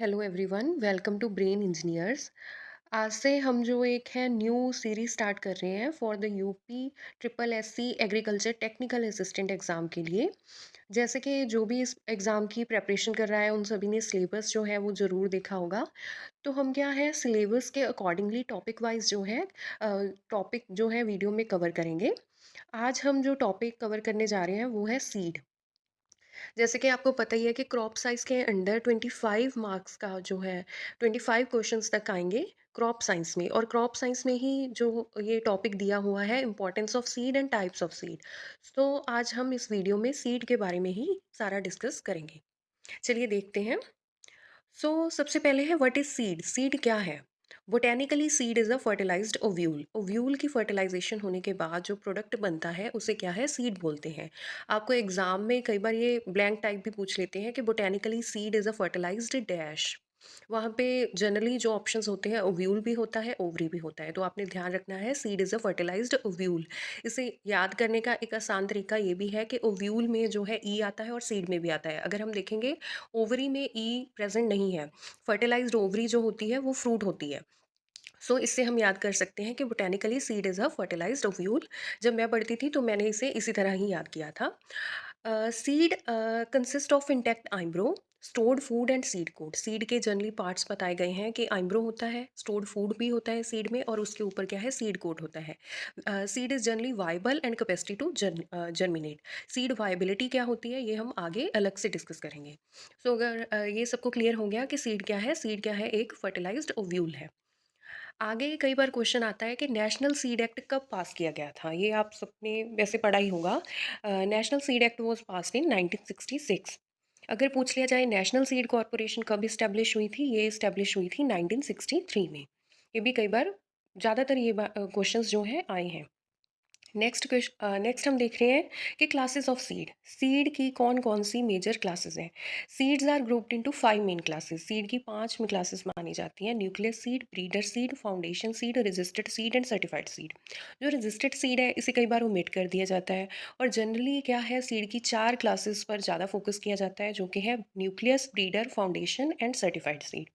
Hello everyone, welcome to Brain Engineers. आज से हम जो एक है न्यू सीरीज स्टार्ट कर रहे हैं for the UP triple SC agriculture technical assistant exam के लिए। जैसे कि जो भी इस एग्ज़ाम की प्रेपरेशन कर रहा है उन सभी ने सिलेबस जो है वो ज़रूर देखा होगा। तो हम क्या है सिलेबस के अकॉर्डिंगली टॉपिक वाइज जो है टॉपिक जो है वीडियो में कवर करेंगे। आज हम जो टॉपिक कवर करने जा रहे हैं वो है सीड। जैसे कि आपको पता ही है कि क्रॉप साइंस के अंडर 25 मार्क्स का जो है 25 क्वेश्चंस तक आएंगे क्रॉप साइंस में। और क्रॉप साइंस में ही जो ये टॉपिक दिया हुआ है importance of seed and types of seed. तो आज हम इस वीडियो में सीड के बारे में ही सारा डिस्कस करेंगे। चलिए देखते हैं। सबसे पहले है व्हाट इज सीड। सीड क्या है? Botanically seed is a fertilised ovule. Ovule की फर्टिलाइजेशन होने के बाद जो प्रोडक्ट बनता है उसे क्या है, सीड बोलते हैं। आपको एग्जाम में कई बार ये ब्लैंक टाइप भी पूछ लेते हैं कि botanically seed is a fertilised dash. वहाँ पे जनरली जो ऑप्शंस होते हैं ओव्यूल भी होता है, ओवरी भी होता है। तो आपने ध्यान रखना है seed is a fertilised ovule. इसे याद करने का एक आसान तरीका ये भी है कि ओव्यूल में जो है ई आता है और सीड में भी आता है। अगर हम देखेंगे ओवरी में ई प्रेजेंट नहीं है। फर्टिलाइज्ड ओवरी जो होती है वो फ्रूट होती है। इससे हम याद कर सकते हैं कि botanically seed is a fertilised ovule. जब मैं पढ़ती थी तो मैंने इसे इसी तरह ही याद किया था। Seed consist of intact embryo, stored food and seed coat. Seed के जनरली पार्ट्स बताए गए हैं कि आइम्ब्रो होता है, स्टोर्ड फूड भी होता है सीड में, और उसके ऊपर क्या है, सीड कोट होता है। Seed is generally viable and capacity to germinate. Seed viability क्या होती है ये हम आगे अलग से डिस्कस करेंगे। अगर ये सबको क्लियर हो गया कि सीड क्या है, सीड क्या है, एक फर्टिलाइज्ड ओव्यूल है। आगे कई बार क्वेश्चन आता है कि नेशनल सीड एक्ट कब पास किया गया था। ये आप सबने वैसे पढ़ा ही होगा। National seed act was passed in 1966। अगर पूछ लिया जाए नेशनल सीड कॉरपोरेशन कब इस्टेब्लिश हुई थी, ये इस्टेब्लिश हुई थी 1963 में। ये भी कई बार ज़्यादातर ये क्वेश्चंस जो हैं आए हैं। नेक्स्ट हम देख रहे हैं कि क्लासेस ऑफ सीड। सीड की कौन कौन सी मेजर क्लासेस हैं। Seeds are grouped into 5 main classes. Seed की 5 में क्लासेस मानी जाती हैं। Nucleus seed, breeder seed, foundation seed, registered seed and certified seed. जो रजिस्टर्ड सीड है इसे कई बार ओमिट कर दिया जाता है। और जनरली क्या है, सीड की 4 क्लासेस पर ज़्यादा फोकस किया जाता है, जो कि है nucleus, breeder, foundation and certified seed.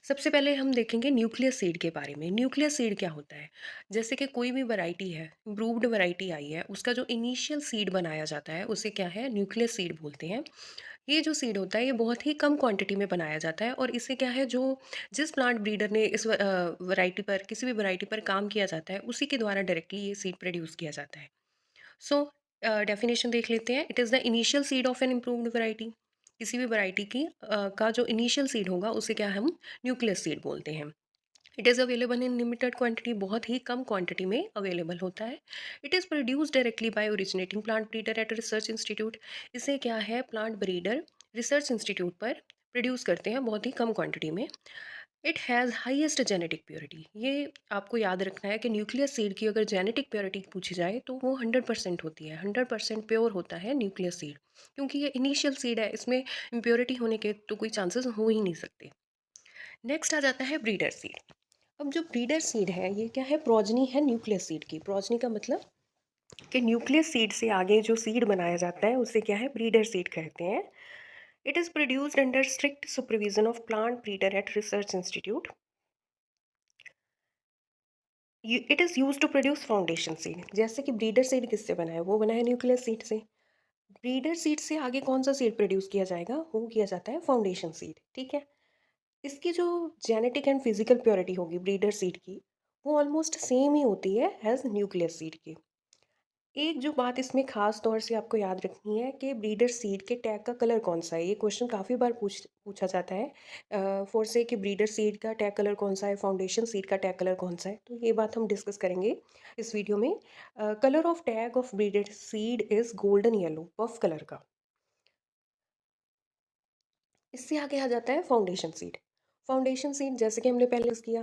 सबसे पहले हम देखेंगे न्यूक्लियस सीड के बारे में। न्यूक्लियस सीड क्या होता है? जैसे कि कोई भी वैरायटी है, इम्प्रूव्ड वैरायटी आई है, उसका जो इनिशियल सीड बनाया जाता है उसे क्या है, न्यूक्लियस सीड बोलते हैं। ये जो सीड होता है ये बहुत ही कम क्वांटिटी में बनाया जाता है, और इसे क्या है, जो जिस प्लांट ब्रीडर ने इस वैरायटी पर, किसी भी वैरायटी पर काम किया जाता है उसी के द्वारा डायरेक्टली ये सीड प्रोड्यूस किया जाता है। सो डेफिनेशन देख लेते हैं। It is the initial seed of N improved variety. किसी भी वैरायटी की का जो इनिशियल सीड होगा उसे क्या हम न्यूक्लियस सीड बोलते हैं। It is available in limited quantity, बहुत ही कम क्वांटिटी में अवेलेबल होता है। It is produce directly by originating plant breeder at research institute. इसे क्या है, प्लांट ब्रीडर रिसर्च इंस्टीट्यूट पर प्रोड्यूस करते हैं बहुत ही कम क्वांटिटी में। It has highest genetic purity. ये आपको याद रखना है कि न्यूक्लियस सीड की अगर जेनेटिक प्योरिटी पूछी जाए तो वो 100% होती है। 100% प्योर होता है न्यूक्लियस सीड, क्योंकि ये इनिशियल सीड है, इसमें इम्प्योरिटी होने के तो कोई चांसेस हो ही नहीं सकते। नेक्स्ट आ जाता है ब्रीडर सीड। अब जो ब्रीडर सीड है ये क्या है, प्रोजनी है न्यूक्लियस सीड की। प्रोजनी का मतलब कि न्यूक्लियस सीड से आगे जो सीड बनाया जाता है उसे क्या है, ब्रीडर सीड कहते हैं। It is produced under strict supervision of plant breeder at research institute. It is use to produce foundation seed. जैसे कि ब्रीडर सीड किससे बना है, वो बना है न्यूक्लियस सीड से। ब्रीडर सीड से आगे कौन सा सीड प्रोड्यूस किया जाएगा, वो किया जाता है फाउंडेशन सीड। ठीक है। इसकी जो जेनेटिक एंड फिजिकल प्योरिटी होगी ब्रीडर सीड की, वो ऑलमोस्ट सेम ही होती है एज न्यूक्लियस सीड की। एक जो बात इसमें खास तौर से आपको याद रखनी है कि ब्रीडर सीड के टैग का कलर कौन सा है। ये क्वेश्चन काफ़ी बार पूछा जाता है फॉर से कि ब्रीडर सीड का टैग कलर कौन सा है, फाउंडेशन सीड का टैग कलर कौन सा है। तो ये बात हम डिस्कस करेंगे इस वीडियो में। Colour of tag of breeder seed is golden yellow, puff colour का। इससे आगे आ जाता है फाउंडेशन सीड। फाउंडेशन सीड जैसे कि हमने पहले यूज़ किया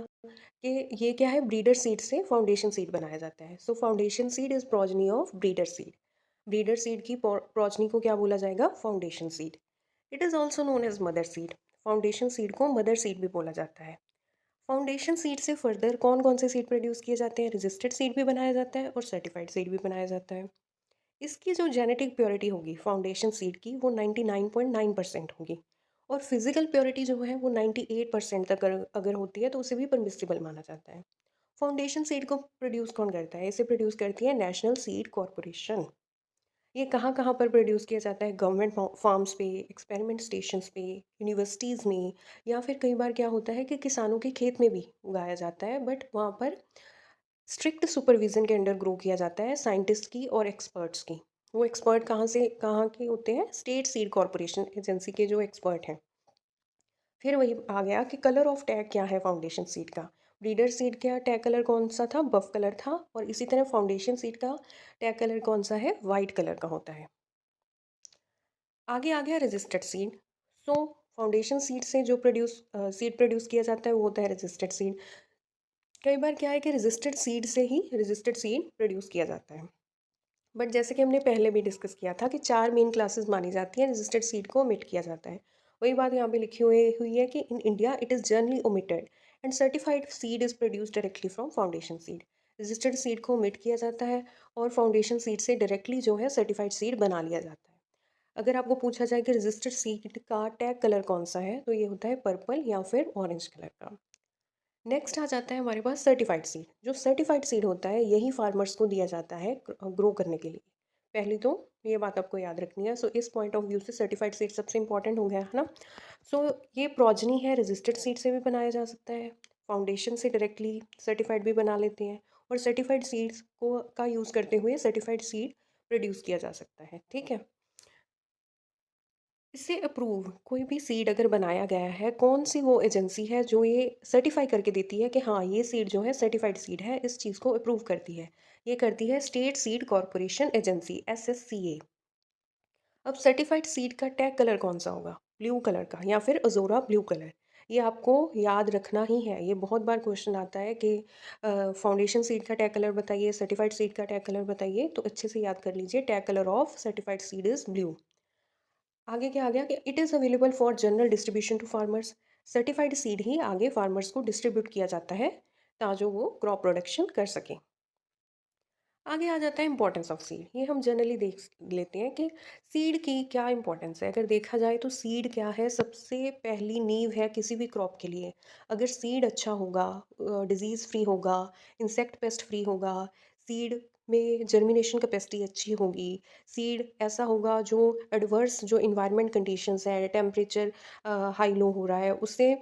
कि ये क्या है, ब्रीडर सीड से फाउंडेशन सीड बनाया जाता है। Foundation seed is progeny of breeder seed. Breeder seed की प्रोजनी को क्या बोला जाएगा, foundation seed. It is also known as mother seed. Foundation seed को मदर सीड भी बोला जाता है। फाउंडेशन सीड से फर्दर कौन कौन से सीड प्रोड्यूस किए जाते हैं, रजिस्टर्ड सीड भी बनाया जाता है और सर्टिफाइड सीड भी बनाया जाता है। इसकी जो जेनेटिक प्योरिटी होगी फाउंडेशन सीड की, वो 99.9% होगी। और फिजिकल प्योरिटी जो है वो 98% तक अगर अगर होती है तो उसे भी परमिसिबल माना जाता है। फाउंडेशन सीड को प्रोड्यूस कौन करता है? इसे प्रोड्यूस करती है नेशनल सीड कॉरपोरेशन। ये कहाँ-कहाँ पर प्रोड्यूस किया जाता है? गवर्नमेंट फार्म्स पे, एक्सपेरिमेंट स्टेशंस पे, यूनिवर्सिटीज़ में, या फिर कई बार क्या होता है कि किसानों के खेत में भी उगाया जाता है, बट वहाँ पर स्ट्रिक्ट सुपरविज़न के अंडर ग्रो किया जाता है साइंटिस्ट की और एक्सपर्ट्स की। वो एक्सपर्ट कहाँ के होते हैं? स्टेट सीड कॉर्पोरेशन एजेंसी के जो एक्सपर्ट हैं। फिर वही आ गया कि कलर ऑफ टैग क्या है फाउंडेशन सीड का। ब्रीडर सीड का टैग कलर कौन सा था? बफ कलर था। और इसी तरह फाउंडेशन सीड का टैग कलर कौन सा है? वाइट कलर का होता है। आगे आ गया रजिस्टर्ड सीड। सो फाउंडेशन सीड से जो सीड प्रोड्यूस किया जाता है वो होता है रजिस्टर्ड सीड। कई बार क्या है कि रजिस्टर्ड सीड से ही रजिस्टर्ड सीड प्रोड्यूस किया जाता है। बट जैसे कि हमने पहले भी डिस्कस किया था कि 4 मेन क्लासेस मानी जाती हैं, रजिस्टर्ड सीड को ओमिट किया जाता है। वही बात यहाँ पे लिखी हुई है कि in India it is generally omitted and certified seed is produced directly from foundation seed. Registered seed को ओमिट किया जाता है और फाउंडेशन सीड से डायरेक्टली जो है सर्टिफाइड सीड बना लिया जाता है। अगर आपको पूछा जाए कि रजिस्टर्ड सीड का टैग कलर कौन-सा है, तो ये होता है पर्पल या फिर ऑरेंज कलर का। नेक्स्ट आ जाता है हमारे पास सर्टिफाइड सीड। जो सर्टिफाइड सीड होता है यही फार्मर्स को दिया जाता है ग्रो करने के लिए। पहली तो ये बात आपको याद रखनी है। सो इस पॉइंट ऑफ व्यू से सर्टिफाइड सीड सबसे इंपॉर्टेंट हो गया है ना। सो ये प्रोजनी है, रजिस्टर्ड सीड से भी बनाया जा सकता है, फाउंडेशन से डायरेक्टली सर्टिफाइड भी बना लेते हैं, और सर्टिफाइड सीड्स को का यूज़ करते हुए सर्टिफाइड सीड प्रोड्यूस किया जा सकता है। ठीक है। इससे अप्रूव कोई भी सीड अगर बनाया गया है, कौन-सी वो एजेंसी है जो ये सर्टिफ़ाई करके देती है कि हाँ, ये सीड जो है सर्टिफ़ाइड सीड है, इस चीज़ को अप्रूव करती है। ये करती है स्टेट सीड कॉर्पोरेशन एजेंसी एसएससीए। अब सर्टिफ़ाइड सीड का टैग कलर कौन-सा होगा? ब्लू कलर का या फिर अज़ोरा ब्लू कलर। ये आपको याद रखना ही है। ये बहुत बार क्वेश्चन आता है कि फाउंडेशन सीड का टैग कलर बताइए, सर्टिफ़ाइड सीड का टैग कलर बताइए, तो अच्छे से याद कर लीजिए। Tag colour of certified seed is blue. आगे क्या आ गया कि it is available for general distribution to farmers. Certified seed ही आगे फार्मर्स को डिस्ट्रीब्यूट किया जाता है ताकि वो क्रॉप प्रोडक्शन कर सकें। आगे आ जाता है इंपॉर्टेंस ऑफ सीड। ये हम जनरली देख लेते हैं कि सीड की क्या इंपॉर्टेंस है। अगर देखा जाए तो सीड क्या है? सबसे पहली नींव है किसी भी क्रॉप के लिए। अगर सीड अच्छा होगा, डिजीज़ फ्री होगा, इंसेक्ट पेस्ट फ्री होगा, सीड में जर्मिनेशन कैपेसिटी अच्छी होगी, सीड ऐसा होगा जो एडवर्स जो इन्वायरमेंट कंडीशंस है, टेम्परेचर हाई लो हो रहा है, उससे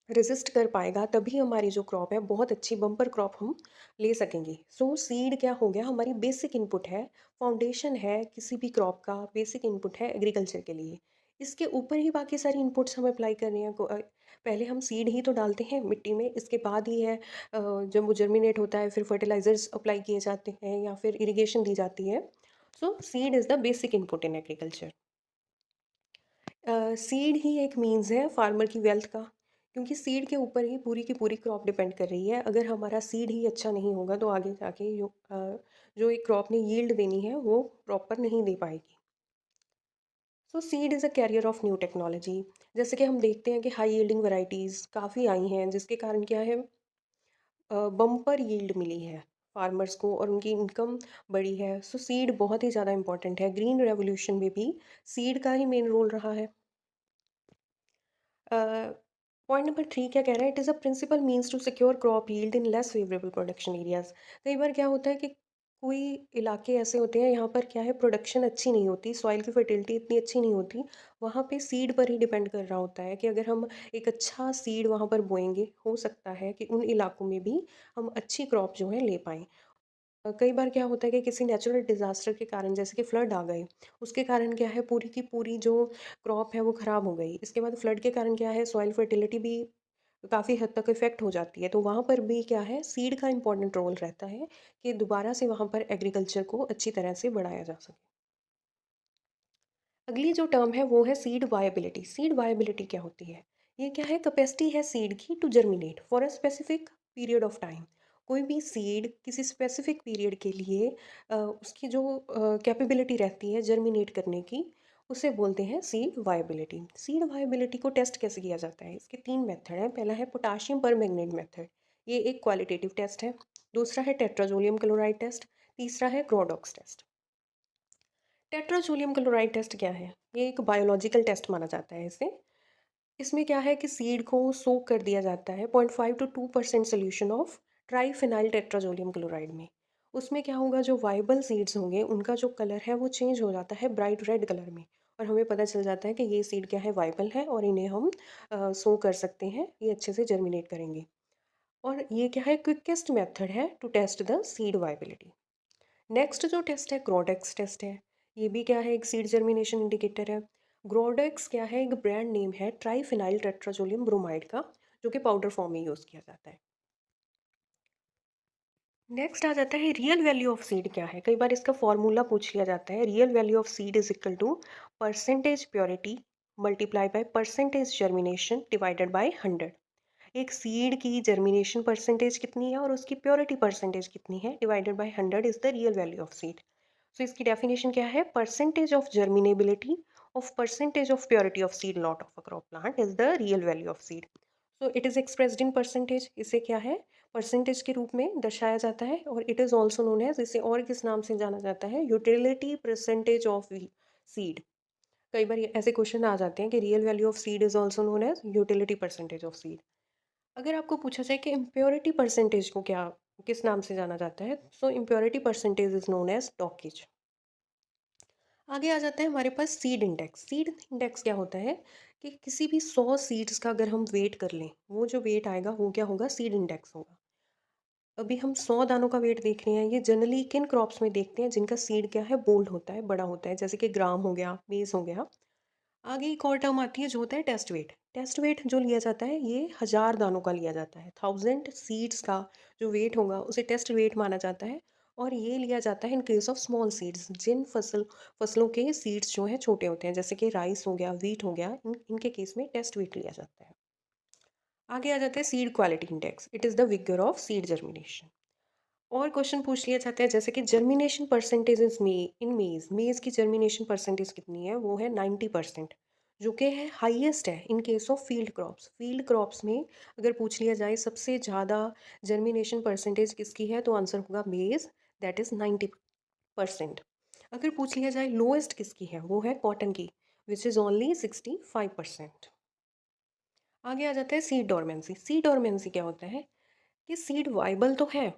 रेज़िस्ट कर पाएगा, तभी हमारी जो क्रॉप है बहुत अच्छी बम्पर क्रॉप हम ले सकेंगे। सो सीड क्या हो गया? हमारी बेसिक इनपुट है, फाउंडेशन है किसी भी क्रॉप का, बेसिक इनपुट है एग्रीकल्चर के लिए। इसके ऊपर ही बाकी सारी इनपुट्स हम अप्लाई कर रहे हैं। पहले हम सीड ही तो डालते हैं मिट्टी में, इसके बाद ही है जब वो जर्मिनेट होता है फिर फर्टिलाइज़र्स अप्लाई किए जाते हैं या फिर इरिगेशन दी जाती है। So seed is the basic input in agriculture. Seed ही एक मीन्स है फार्मर की वेल्थ का, क्योंकि सीड के ऊपर ही पूरी की पूरी क्रॉप डिपेंड कर रही है। अगर हमारा सीड ही अच्छा नहीं होगा तो आगे जाके जो एक क्रॉप ने यील्ड देनी है वो प्रॉपर नहीं दे पाएगी। सो seed is a carrier of new technology. जैसे कि हम देखते हैं कि हाई यील्डिंग वैरायटीज़ काफ़ी आई हैं जिसके कारण क्या है, बम्पर यील्ड मिली है फार्मर्स को और उनकी इनकम बढ़ी है। सो सीड बहुत ही ज़्यादा इंपॉर्टेंट है। ग्रीन रेवोल्यूशन में भी सीड का ही मेन रोल रहा है। पॉइंट नंबर 3 क्या कह रहा है? It is a principal means to secure crop yield in less favourable production areas. कई बार क्या होता है कि कोई इलाके ऐसे होते हैं यहाँ पर क्या है, प्रोडक्शन अच्छी नहीं होती, सॉइल की फर्टिलिटी इतनी अच्छी नहीं होती। वहाँ पे सीड पर ही डिपेंड कर रहा होता है कि अगर हम एक अच्छा सीड वहाँ पर बोएंगे, हो सकता है कि उन इलाकों में भी हम अच्छी क्रॉप जो है ले पाएँ। कई बार क्या होता है कि किसी नेचुरल डिज़ास्टर के कारण जैसे कि फ्लड आ गए, उसके कारण क्या है पूरी की पूरी जो क्रॉप है वो ख़राब हो गई। इसके बाद फ्लड के कारण क्या है, सॉइल फर्टिलिटी भी काफ़ी हद तक इफ़ेक्ट हो जाती है। तो वहाँ पर भी क्या है, सीड का इम्पोर्टेंट रोल रहता है कि दोबारा से वहाँ पर एग्रीकल्चर को अच्छी तरह से बढ़ाया जा सके। अगली जो टर्म है वो है सीड वायबिलिटी। सीड वायबिलिटी क्या होती है? ये क्या है? कैपेसिटी है सीड की to germinate for a specific period of time. कोई भी सीड किसी स्पेसिफिक पीरियड के लिए उसकी जो कैपेबिलिटी रहती है जर्मिनेट करने की, उसे बोलते हैं सीड वायबिलिटी। सीड वायबिलिटी को टेस्ट कैसे किया जाता है? इसके 3 मेथड हैं। पहला है पोटाशियम परमैंगनेट मेथड, ये एक क्वालिटेटिव टेस्ट है। दूसरा है टेट्राजोलियम क्लोराइड टेस्ट। तीसरा है क्रोडॉक्स टेस्ट। टेट्राजोलियम क्लोराइड टेस्ट क्या है? ये एक बायोलॉजिकल टेस्ट माना जाता है इसे। इसमें क्या है कि सीड को सोक कर दिया जाता है 0.5 to 2% solution of triphenyl tetrazolium chloride में। उसमें क्या होगा, जो वाइबल सीड्स होंगे उनका जो कलर है वो चेंज हो जाता है ब्राइट रेड कलर में, और हमें पता चल जाता है कि ये सीड क्या है, वाइबल है, और इन्हें हम सो कर सकते हैं, ये अच्छे से जर्मिनेट करेंगे। और ये क्या है, क्विकेस्ट मेथड है to test the seed viability. Next जो टेस्ट है ग्रोडेक्स टेस्ट है। ये भी क्या है, एक सीड जर्मिनेशन इंडिकेटर है। ग्रोडेक्स क्या है, एक ब्रांड नेम है ट्राइफिनाइल टेट्राजोलियम ब्रोमाइड का, जो कि पाउडर फॉर्म में यूज़ किया जाता है। नेक्स्ट आ जाता है रियल वैल्यू ऑफ सीड क्या है। कई बार इसका फॉर्मूला पूछ लिया जाता है। Real value of seed is equal to percentage purity multiply by percentage germination divided by 100। एक सीड की जर्मिनेशन परसेंटेज कितनी है और उसकी प्योरिटी परसेंटेज कितनी है, divided by 100 is the real value of seed. So इसकी डेफिनेशन क्या है, percentage of germinability of percentage of purity of seed lot of a crop plant is the real value of seed. So it is expressed in percentage. इसे क्या है, percentage के रूप में दर्शाया जाता है, और it is also known as, इसे और किस नाम से जाना जाता है, यूटिलिटी परसेंटेज ऑफ सीड। कई बार ऐसे क्वेश्चन आ जाते हैं कि real value of seed is also known as utility percentage of seed. अगर आपको पूछा जाए कि इम्प्योरिटी परसेंटेज को क्या, किस नाम से जाना जाता है, so impurity percentage is known as dockage. आगे आ जाता है हमारे पास सीड इंडेक्स। सीड इंडेक्स क्या होता है कि किसी भी 100 सीड्स का अगर हम वेट कर लें, वो जो वेट आएगा वो क्या होगा, सीड इंडेक्स होगा। अभी हम 100 दानों का वेट देख रहे हैं, ये जनरली किन क्रॉप्स में देखते हैं जिनका सीड क्या है, बोल्ड होता है, बड़ा होता है, जैसे कि ग्राम हो गया, मेज़ हो गया। आगे एक और टर्म आती है जो होता है टेस्ट वेट। टेस्ट वेट जो लिया जाता है ये 1000 दानों का लिया जाता है। 1000 सीड्स का जो वेट होगा उसे टेस्ट वेट माना जाता है, और ये लिया जाता है in case of small seeds, जिन फसलों के सीड्स जो हैं छोटे होते हैं, जैसे कि राइस हो गया, व्हीट हो गया, इनके केस में टेस्ट वेट लिया जाता है। आगे आ जाता है seed quality index. It is the vigour of seed germination. और क्वेश्चन पूछ लिया जाता है जैसे कि जर्मिनेशन परसेंटेज इन मेज़। मेज़ की जर्मिनेशन परसेंटेज कितनी है, वो है 90%, जो कि है हाईएस्ट है in case of field crops. Field crops में अगर पूछ लिया जाए सबसे ज़्यादा जर्मिनेशन परसेंटेज किसकी है, तो आंसर होगा मेज़, दैट इज़ 90%। अगर पूछ लिया जाए लोएस्ट किसकी है, वो है कॉटन की, विच इज़ ओनली 65%। आगे आ जाता है सीड डोरमेंसी। सीड डोरमेंसी क्या होता है कि सीड वाइबल तो है,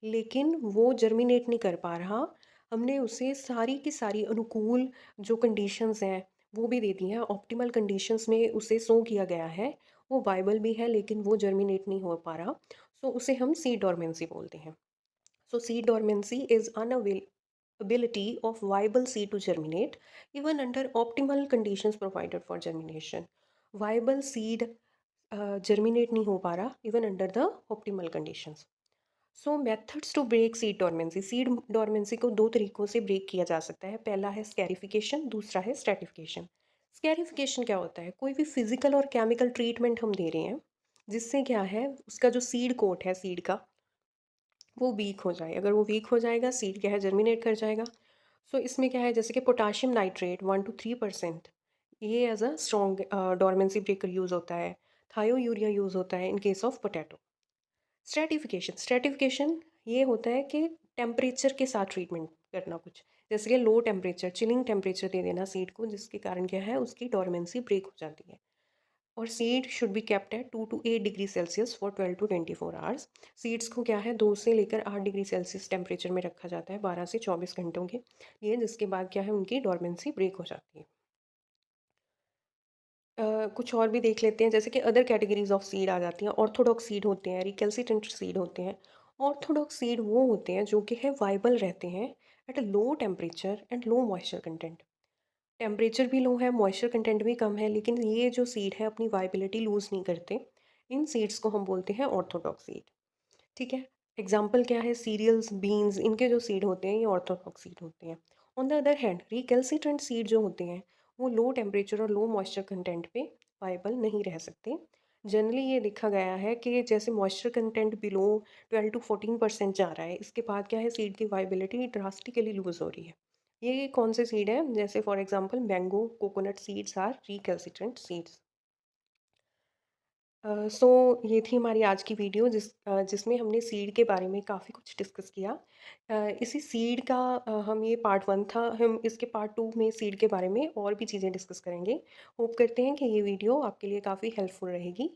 लेकिन वो जर्मिनेट नहीं कर पा रहा। हमने उसे सारी की सारी अनुकूल जो कंडीशंस हैं वो भी दे दी हैं, ऑप्टिमल कंडीशंस में उसे सो किया गया है। वो वाइबल भी है लेकिन वो जर्मिनेट नहीं हो पा रहा, सो उसे हम सीड डोरमेंसी बोलते हैं। So seed dormancy is unavailability of viable seed to germinate even under optimal conditions provided for germination. Viable seed germinate नहीं हो पा रहा even under the optimal conditions. So methods to break seed dormancy. Seed dormancy को दो तरीकों से break किया जा सकता है। पहला है स्कैरिफिकेशन, दूसरा है स्ट्रैटिफिकेशन। स्कैरिफिकेशन क्या होता है, कोई भी फिजिकल और केमिकल ट्रीटमेंट हम दे रहे हैं जिससे क्या है, उसका जो सीड कोट है सीड का, वो वीक हो जाए। अगर वो वीक हो जाएगा, सीड क्या है, जर्मिनेट कर जाएगा। सो इसमें क्या है, जैसे कि पोटाशियम नाइट्रेट 1 to 3%, ये as a strong dormancy breaker use होता है। थायो यूरिया यूज़ होता है in case of potato. Stratification, stratification ये होता है कि टेम्परेचर के साथ ट्रीटमेंट करना कुछ, जैसे कि लो टेम्परेचर, चिलिंग टेम्परेचर दे देना सीड को, जिसके कारण क्या है, उसकी डोरमेंसी ब्रेक हो जाती है। और seed should be kept at 2 to 8 degree Celsius for 12 to 24 hours. Seeds को क्या है, 2 से लेकर 8 डिग्री सेल्सियस टेम्परेचर में रखा जाता है 12 से 24 घंटों के लिए, जिसके बाद क्या है, उनकी डोरमेंसी ब्रेक हो जाती है। कुछ और भी देख लेते हैं, जैसे कि अदर कैटेगरीज ऑफ सीड आ जाती हैं। ऑर्थोडॉक्स सीड होते हैं, रिकैल्सिट्रेंट सीड होते हैं। ऑर्थोडॉक्स सीड वो होते हैं जो कि है वाइबल रहते हैं at a low temperature and low moisture content. Temperature भी लो है, मॉइस्चर कंटेंट भी कम है, लेकिन ये जो सीड है अपनी वाइबिलिटी लूज़ नहीं करते। इन सीड्स को हम बोलते हैं ऑर्थोडॉक्स सीड। ठीक है। एग्जाम्पल क्या है, सीरियल्स, बीन्स, इनके जो सीड होते हैं ये ऑर्थोडॉक्स सीड होते हैं। On the other hand recalcitrant seed जो होते हैं वो लो टेम्परेचर और लो मॉइस्चर कंटेंट पे वाइबल नहीं रह सकते। जनरली ये देखा गया है कि जैसे मॉइस्चर कंटेंट बिलो 12 to 14% जा रहा है, इसके बाद क्या है, सीड की वाइबिलिटी ड्रास्टिकली लूज़ हो रही है। ये कौन से सीड है, जैसे for example mango, coconut seeds are recalcitrant seeds. So ये थी हमारी आज की वीडियो जिसमें हमने सीड के बारे में काफ़ी कुछ डिस्कस किया। इसी सीड का हम ये पार्ट 1 था, हम इसके पार्ट 2 में सीड के बारे में और भी चीज़ें डिस्कस करेंगे। होप करते हैं कि ये वीडियो आपके लिए काफ़ी हेल्पफुल रहेगी।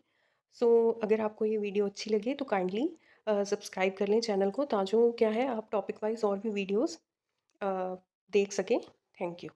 सो अगर आपको ये वीडियो अच्छी लगे तो काइंडली सब्सक्राइब कर लें चैनल को, ताजो क्या है आप टॉपिक वाइज़ और भी वीडियोज़ अ, देख सकें। Thank you.